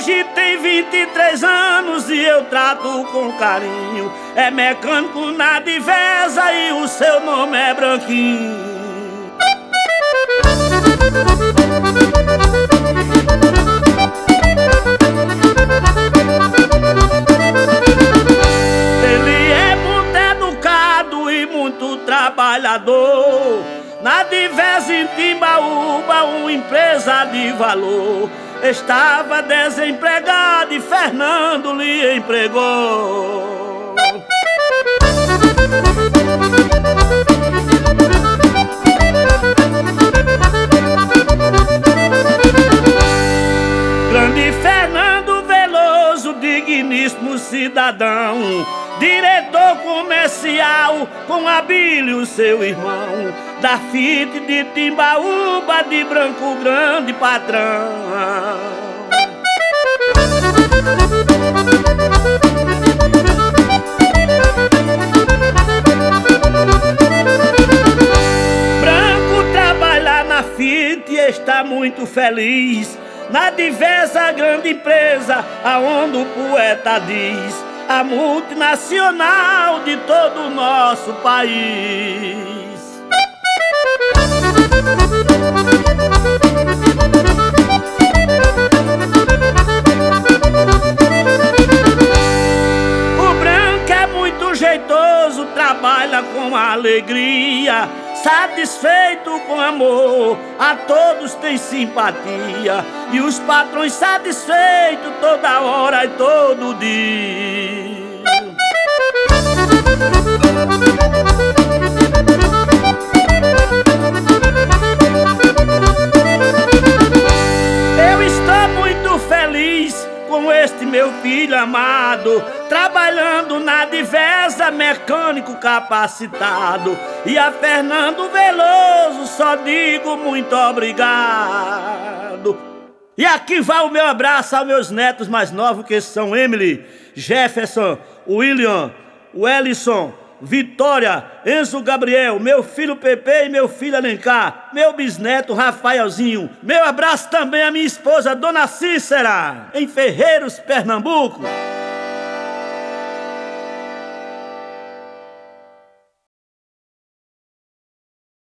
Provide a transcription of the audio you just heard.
Hoje tem 23 anos e eu trato com carinho. É mecânico na Divesa e o seu nome é Branquinho. Ele é muito educado e muito trabalhador. Na Divesa em Timbaúba, uma empresa de valor. Estava desempregado e Fernando lhe empregou. Grande Fernando Veloso, digníssimo cidadão, diretor comercial com Abílio, seu irmão, da FIT de Timbaúba, de Branco Grande, patrão. Branco trabalha na FIT e está muito feliz. Na Divesa, grande empresa, aonde o poeta diz, a multinacional de todo o nosso país. O Branco é muito jeitoso, trabalha com alegria, satisfeito com amor, a todos tem simpatia, e os patrões satisfeitos toda hora e todo dia. Eu estou muito feliz com este meu filho amado, trabalhando na Divesa, mecânico capacitado. E a Fernando Veloso só digo muito obrigado. E aqui vai o meu abraço aos meus netos mais novos, que são Emily, Jefferson, William, Wellison, Vitória, Enzo Gabriel, meu filho Pepe e meu filho Alencar, meu bisneto Rafaelzinho. Meu abraço também à minha esposa, Dona Cícera, em Ferreiros, Pernambuco.